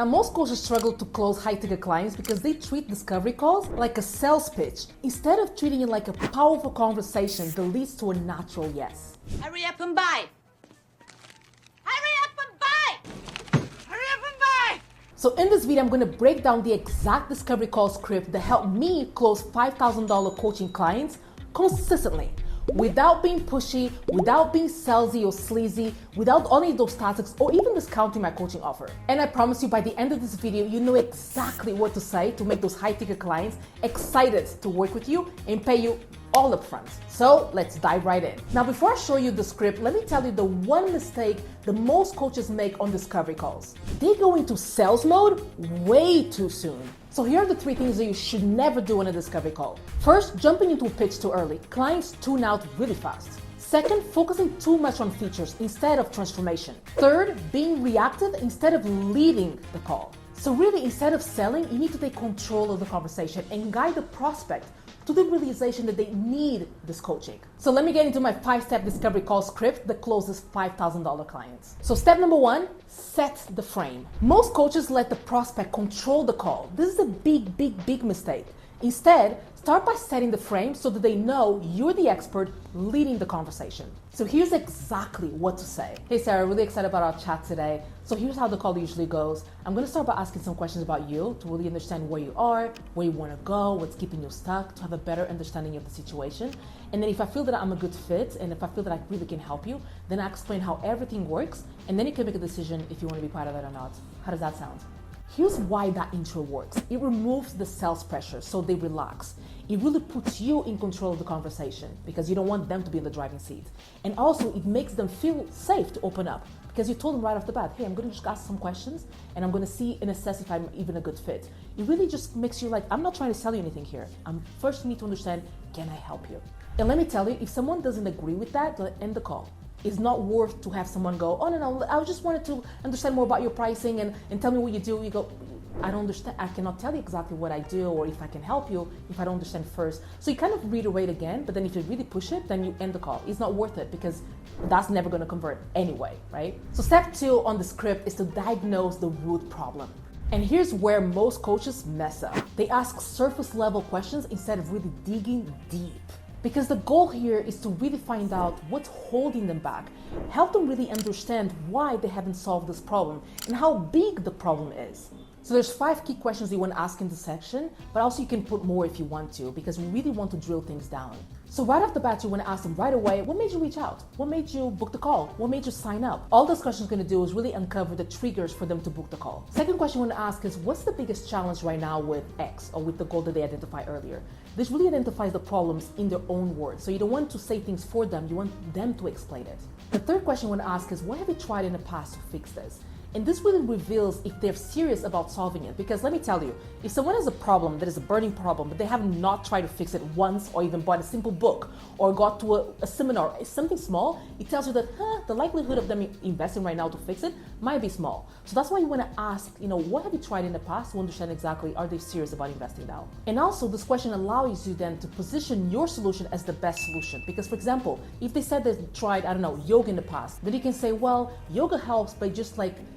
Now, most coaches struggle to close high-ticket clients because they treat discovery calls like a sales pitch instead of treating it like a powerful conversation that leads to a natural yes. Hurry up and buy. Hurry up and buy. Hurry up and buy. So in this video, I'm going to break down the exact discovery call script that helped me close $5,000 coaching clients consistently, without being pushy, without being salesy or sleazy, without any of those tactics or even discounting my coaching offer. And I promise you, by the end of this video, you know exactly what to say to make those high-ticket clients excited to work with you and pay you all up front. So let's dive right in. Now, before I show you the script, let me tell you the one mistake that most coaches make on discovery calls. They go into sales mode way too soon. So here are the 3 things that you should never do on a discovery call. First, jumping into a pitch too early. Clients tune out really fast. Second, focusing too much on features instead of transformation. Third, being reactive instead of leading the call. So really, instead of selling, you need to take control of the conversation and guide the prospect to the realization that they need this coaching. So let me get into my 5-step discovery call script that closes $5,000 clients. So step number 1, set the frame. Most coaches let the prospect control the call. This is a big mistake. Instead, start by setting the frame so that they know you're the expert leading the conversation. So here's exactly what to say. Hey Sarah, really excited about our chat today. So here's how the call usually goes. I'm gonna start by asking some questions about you to really understand where you are, where you wanna go, what's keeping you stuck, to have a better understanding of the situation. And then if I feel that I'm a good fit and if I feel that I really can help you, then I explain how everything works, and then you can make a decision if you wanna be part of it or not. How does that sound? Here's why that intro works. It removes the sales pressure so they relax. It really puts you in control of the conversation because you don't want them to be in the driving seat. And also it makes them feel safe to open up because you told them right off the bat, hey, I'm gonna just ask some questions and I'm gonna see and assess if I'm even a good fit. It really just makes you like, I'm not trying to sell you anything here. I'm first need to understand, can I help you? And let me tell you, if someone doesn't agree with that, they'll end the call. It's not worth to have someone go, oh no, I just wanted to understand more about your pricing and tell me what you do. You go, I don't understand. I cannot tell you exactly what I do or if I can help you if I don't understand first. So you kind of reiterate again, but then if you really push it, then you end the call. It's not worth it because that's never going to convert anyway, right? So step 2 on the script is to diagnose the root problem. And here's where most coaches mess up. They ask surface level questions instead of really digging deep. Because the goal here is to really find out what's holding them back, help them really understand why they haven't solved this problem and how big the problem is. So there's 5 key questions you want to ask in this section, but also you can put more if you want to, because we really want to drill things down. So right off the bat, you want to ask them right away, what made you reach out? What made you book the call? What made you sign up? All this question is going to do is really uncover the triggers for them to book the call. Second question you want to ask is, what's the biggest challenge right now with X or with the goal that they identified earlier? This really identifies the problems in their own words. So you don't want to say things for them, you want them to explain it. The third question you want to ask is, what have you tried in the past to fix this? And this really reveals if they're serious about solving it. Because let me tell you, if someone has a problem that is a burning problem, but they have not tried to fix it once or even bought a simple book or got to a seminar, something small, it tells you that the likelihood of them investing right now to fix it might be small. So that's why you want to ask, what have you tried in the past to understand exactly, are they serious about investing now? And also this question allows you then to position your solution as the best solution. Because for example, if they said they tried, yoga in the past, then you can say, well, yoga helps, but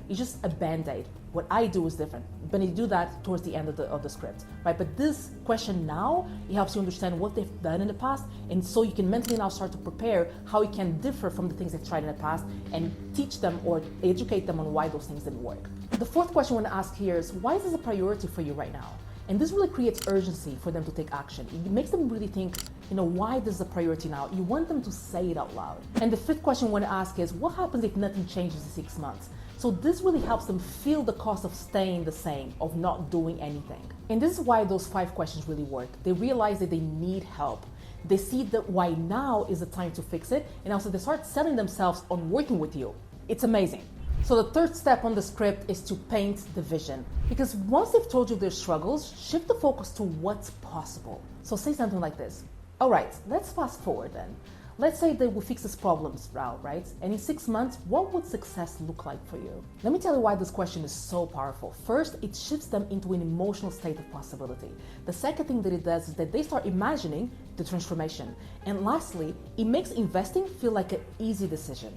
it's just a band-aid. What I do is different. But you do that towards the end of the script, right? But this question now, it helps you understand what they've done in the past, and so you can mentally now start to prepare how it can differ from the things they've tried in the past and teach them or educate them on why those things didn't work. The fourth question I want to ask here is, why is this a priority for you right now? And this really creates urgency for them to take action. It makes them really think, why this is a priority now? You want them to say it out loud. And the fifth question I want to ask is, what happens if nothing changes in 6 months? So this really helps them feel the cost of staying the same, of not doing anything. And this is why those 5 questions really work. They realize that they need help. They see that why now is the time to fix it. And also they start selling themselves on working with you. It's amazing. So the third step on the script is to paint the vision. Because once they've told you their struggles, shift the focus to what's possible. So say something like this. All right, let's fast forward then. Let's say that we fix this problem, right? And in 6 months, what would success look like for you? Let me tell you why this question is so powerful. First, it shifts them into an emotional state of possibility. The second thing that it does is that they start imagining the transformation. And lastly, it makes investing feel like an easy decision.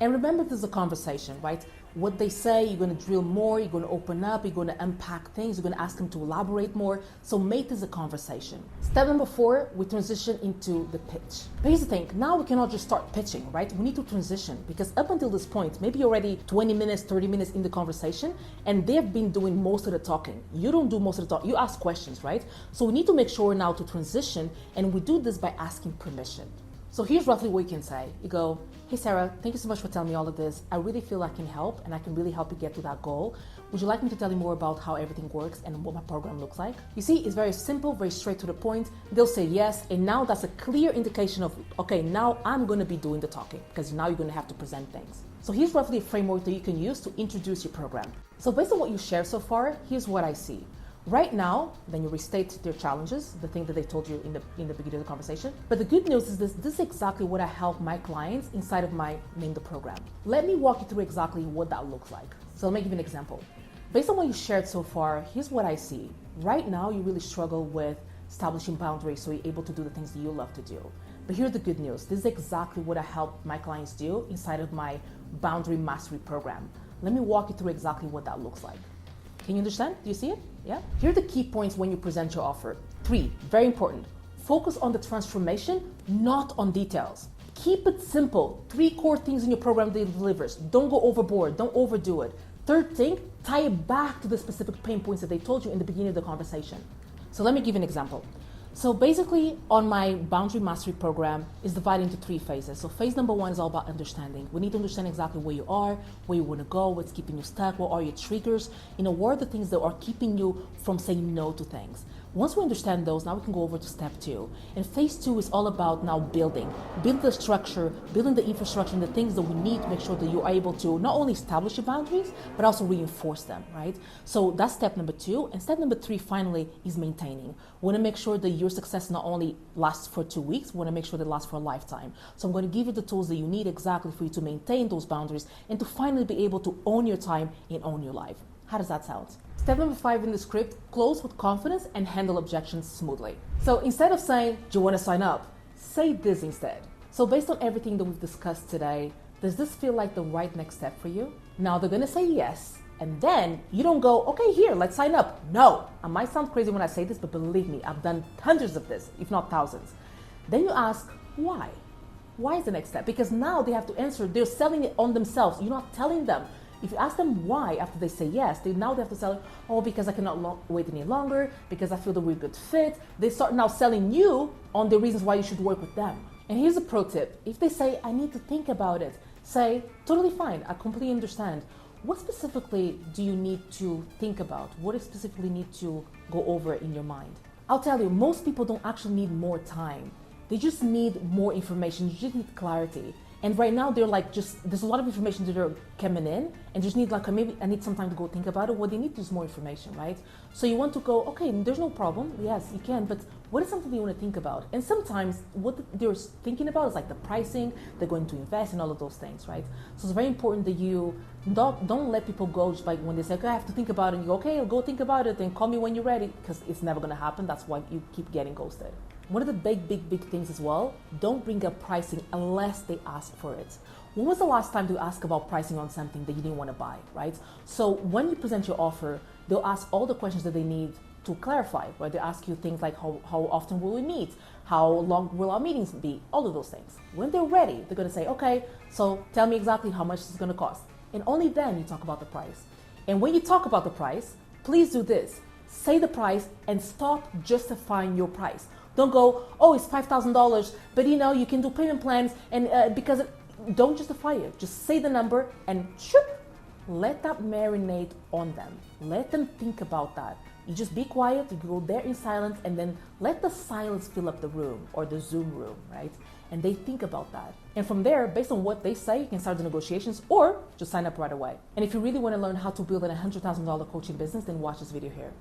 And remember, this is a conversation, right? What they say, you're going to drill more, you're going to open up, you're going to unpack things, you're going to ask them to elaborate more. So make this a conversation. Step number 4, we transition into the pitch. But here's the thing, now we cannot just start pitching, right? We need to transition, because up until this point, maybe you're already 20 minutes, 30 minutes in the conversation, and they've been doing most of the talking. You don't do most of the talking, you ask questions, right? So we need to make sure now to transition, and we do this by asking permission. So here's roughly what you can say. You go, hey Sarah, thank you so much for telling me all of this. I really feel I can help and I can really help you get to that goal. Would you like me to tell you more about how everything works and what my program looks like? You see, it's very simple, very straight to the point. They'll say yes, and now that's a clear indication of, okay, now I'm gonna be doing the talking, because now you're gonna have to present things. So here's roughly a framework that you can use to introduce your program. So based on what you shared so far, here's what I see. Right now, then you restate their challenges, the thing that they told you in the beginning of the conversation. But the good news is this is exactly what I help my clients inside of my Name the Program. Let me walk you through exactly what that looks like. So let me give you an example. Based on what you shared so far, here's what I see. Right now, you really struggle with establishing boundaries so you're able to do the things that you love to do. But here's the good news. This is exactly what I help my clients do inside of my Boundary Mastery Program. Let me walk you through exactly what that looks like. Can you understand? Do you see it? Yeah? Here are the key points when you present your offer. 3, very important. Focus on the transformation, not on details. Keep it simple. 3 core things in your program that it delivers. Don't go overboard. Don't overdo it. 3rd thing, tie it back to the specific pain points that they told you in the beginning of the conversation. So let me give you an example. So basically, on my Boundary Mastery Program is divided into 3 phases. So phase number 1 is all about understanding. We need to understand exactly where you are, where you want to go, what's keeping you stuck, what are your triggers, what are the things that are keeping you from saying no to things. Once we understand those, now we can go over to step 2. And phase 2 is all about now building the structure, building the infrastructure and the things that we need to make sure that you are able to not only establish your boundaries, but also reinforce them, right? So that's step number 2. And step number 3, finally, is maintaining. We want to make sure that your success not only lasts for 2 weeks, we want to make sure that it lasts for a lifetime. So I'm going to give you the tools that you need exactly for you to maintain those boundaries and to finally be able to own your time and own your life. How does that sound? Step number 5 in the script, close with confidence and handle objections smoothly. So instead of saying, do you want to sign up? Say this instead. So based on everything that we've discussed today, does this feel like the right next step for you? Now they're going to say yes. And then you don't go, okay, here, let's sign up. No, I might sound crazy when I say this, but believe me, I've done hundreds of this, if not thousands. Then you ask, why? Why is the next step? Because now they have to answer. They're selling it on themselves. You're not telling them. If you ask them why after they say yes, they have to sell, oh, because I cannot wait any longer, because I feel that we're a good fit. They start now selling you on the reasons why you should work with them. And here's a pro tip. If they say, I need to think about it, say, totally fine, I completely understand. What specifically do you need to think about? What do you specifically need to go over in your mind? I'll tell you, most people don't actually need more time. They just need more information. You just need clarity. And right now they're like there's a lot of information that are coming in and just need maybe I need some time to go think about it. What they need is more information, right? So you want to go, okay, there's no problem. Yes, you can, but what is something you want to think about? And sometimes what they're thinking about is like the pricing, they're going to invest in all of those things, right? So it's very important that you don't let people go just like when they say, okay, I have to think about it. And you go, okay, go think about it and call me when you're ready, because it's never going to happen. That's why you keep getting ghosted. One of the big things as well, don't bring up pricing unless they ask for it. When was the last time you asked about pricing on something that you didn't want to buy, right? So when you present your offer, they'll ask all the questions that they need to clarify, right? They ask you things like how often will we meet? How long will our meetings be? All of those things. When they're ready, they're going to say, okay, so tell me exactly how much it's going to cost. And only then you talk about the price. And when you talk about the price, please do this. Say the price and stop justifying your price. Don't go, oh, it's $5,000, but you can do payment plans, and don't justify it. Just say the number and let that marinate on them. Let them think about that. You just be quiet, you go there in silence, and then let the silence fill up the room or the Zoom room, right? And they think about that. And from there, based on what they say, you can start the negotiations or just sign up right away. And if you really want to learn how to build a $100,000 coaching business, then watch this video here.